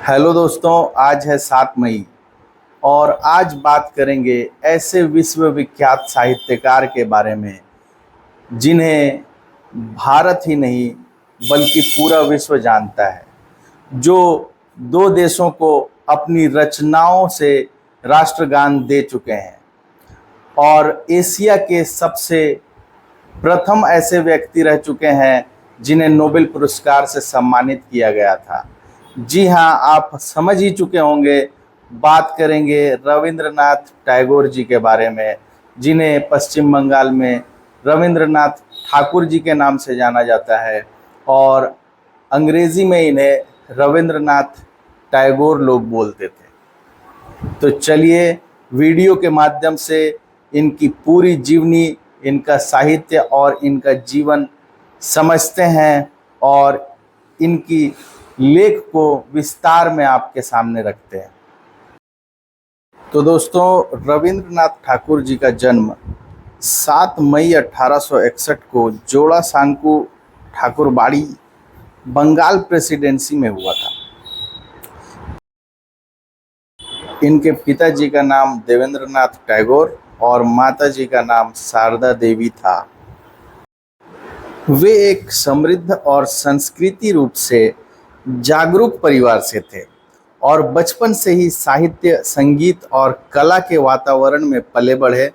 Hello दोस्तों, आज है 7 मई और आज बात करेंगे ऐसे विश्वविख्यात साहित्यकार के बारे में जिन्हें भारत ही नहीं बल्कि पूरा विश्व जानता है, जो दो देशों को अपनी रचनाओं से राष्ट्रगान दे चुके हैं और एशिया के सबसे प्रथम ऐसे व्यक्ति रह चुके हैं जिन्हें नोबेल पुरस्कार से सम्मानित किया गया था। जी हाँ, आप समझ ही चुके होंगे, बात करेंगे रविंद्रनाथ टैगोर जी के बारे में, जिन्हें पश्चिम बंगाल में रविंद्रनाथ ठाकुर जी के नाम से जाना जाता है और अंग्रेजी में इन्हें रविंद्रनाथ टैगोर लोग बोलते थे। तो चलिए वीडियो के माध्यम से इनकी पूरी जीवनी, इनका साहित्य और इनका जीवन समझते हैं और इनकी लेख को विस्तार में आपके सामने रखते हैं। तो दोस्तों, रविंद्रनाथ ठाकुर जी का जन्म 7 मई 1861 को जोड़ा सांकू ठाकुरबाड़ी, बंगाल प्रेसिडेंसी में हुआ था। इनके पिताजी का नाम देवेंद्रनाथ टैगोर और माताजी का नाम शारदा देवी था। वे एक समृद्ध और संस्कृति रूप से जागरूक परिवार से थे और बचपन से ही साहित्य, संगीत और कला के वातावरण में पले बढ़े।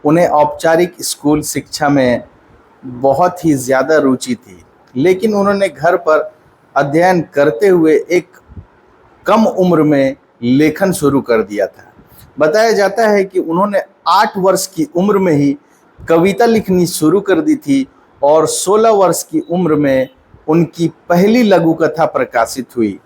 उन्हें औपचारिक स्कूल शिक्षा में बहुत ही ज़्यादा रुचि थी, लेकिन उन्होंने घर पर अध्ययन करते हुए एक कम उम्र में लेखन शुरू कर दिया था। बताया जाता है कि उन्होंने 8 वर्ष की उम्र में ही कविता लिखनी शुरू कर दी थी और 16 वर्ष की उम्र में उनकी पहली लघु कथा प्रकाशित हुई।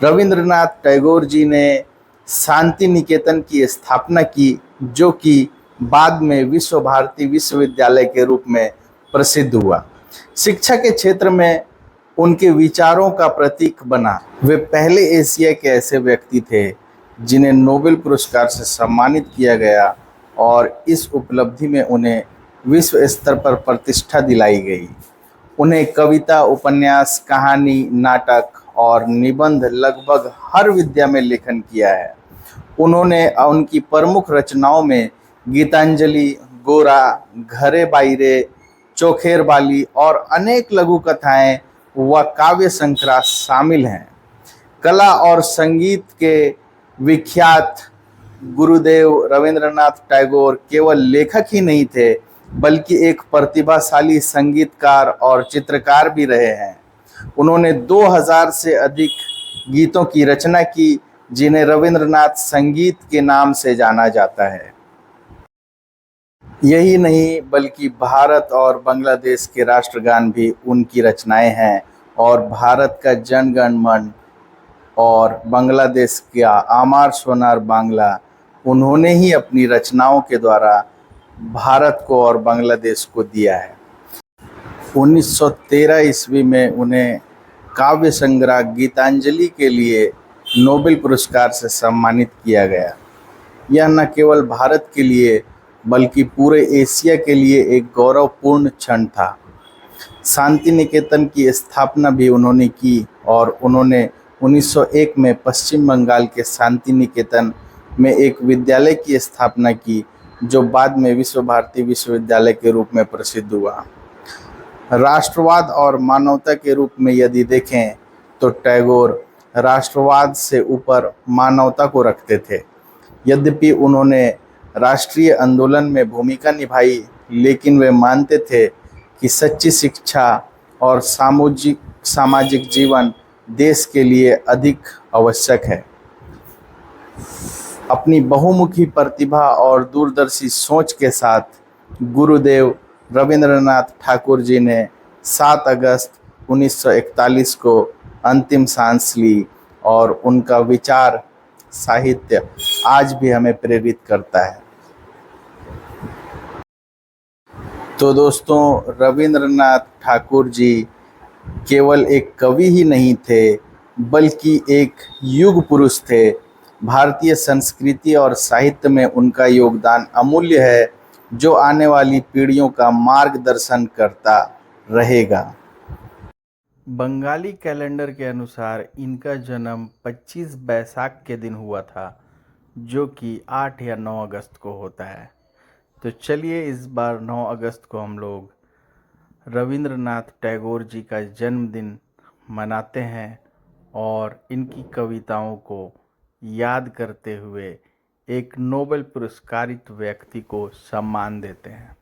रविंद्रनाथ टैगोर जी ने शांति निकेतन की स्थापना की, जो कि बाद में विश्व भारती विश्वविद्यालय के रूप में प्रसिद्ध हुआ। शिक्षा के क्षेत्र में उनके विचारों का प्रतीक बना। वे पहले एशिया के ऐसे व्यक्ति थे जिन्हें नोबेल पुरस्कार से सम्मानित किया गया और इस उपलब्धि में उन्हें विश्व स्तर पर प्रतिष्ठा दिलाई गई। उन्हें कविता, उपन्यास, कहानी, नाटक और निबंध लगभग हर विधा में लेखन किया है। उन्होंने उनकी प्रमुख रचनाओं में गीतांजलि, गोरा, घरे बाइरे, चोखेर बाली और अनेक लघु कथाएं व काव्य संकरा शामिल हैं। कला और संगीत के विख्यात गुरुदेव रविंद्रनाथ टैगोर केवल लेखक ही नहीं थे, बल्कि एक प्रतिभाशाली संगीतकार और चित्रकार भी रहे हैं। उन्होंने 2000 से अधिक गीतों की रचना की, जिन्हें रविंद्रनाथ संगीत के नाम से जाना जाता है। यही नहीं, बल्कि भारत और बांग्लादेश के राष्ट्रगान भी उनकी रचनाएं हैं और भारत का जन गण मन और बांग्लादेश का आमार सोनार बांग्ला उन्होंने ही अपनी रचनाओं के द्वारा भारत को और बांग्लादेश को दिया है। 1913 ईस्वी में उन्हें काव्य संग्रह गीतांजलि के लिए नोबेल पुरस्कार से सम्मानित किया गया। यह न केवल भारत के लिए बल्कि पूरे एशिया के लिए एक गौरवपूर्ण क्षण था। शांति निकेतन की स्थापना भी उन्होंने की और उन्होंने 1901 में पश्चिम बंगाल के शांति निकेतन में एक विद्यालय की स्थापना की, जो बाद में विश्व भारती विश्वविद्यालय के रूप में प्रसिद्ध हुआ। राष्ट्रवाद और मानवता के रूप में यदि देखें तो टैगोर राष्ट्रवाद से ऊपर मानवता को रखते थे। यद्यपि उन्होंने राष्ट्रीय आंदोलन में भूमिका निभाई, लेकिन वे मानते थे कि सच्ची शिक्षा और सामाजिक जीवन देश के लिए अधिक आवश्यक है। अपनी बहुमुखी प्रतिभा और दूरदर्शी सोच के साथ गुरुदेव रविंद्रनाथ ठाकुर जी ने 7 अगस्त 1941 को अंतिम सांस ली और उनका विचार, साहित्य आज भी हमें प्रेरित करता है। तो दोस्तों, रविंद्रनाथ ठाकुर जी केवल एक कवि ही नहीं थे, बल्कि एक युग पुरुष थे। भारतीय संस्कृति और साहित्य में उनका योगदान अमूल्य है, जो आने वाली पीढ़ियों का मार्गदर्शन करता रहेगा। बंगाली कैलेंडर के अनुसार इनका जन्म 25 बैसाख के दिन हुआ था, जो कि 8 या 9 अगस्त को होता है। तो चलिए इस बार 9 अगस्त को हम लोग रविंद्रनाथ टैगोर जी का जन्मदिन मनाते हैं और इनकी कविताओं को याद करते हुए एक नोबेल पुरस्कारित व्यक्ति को सम्मान देते हैं।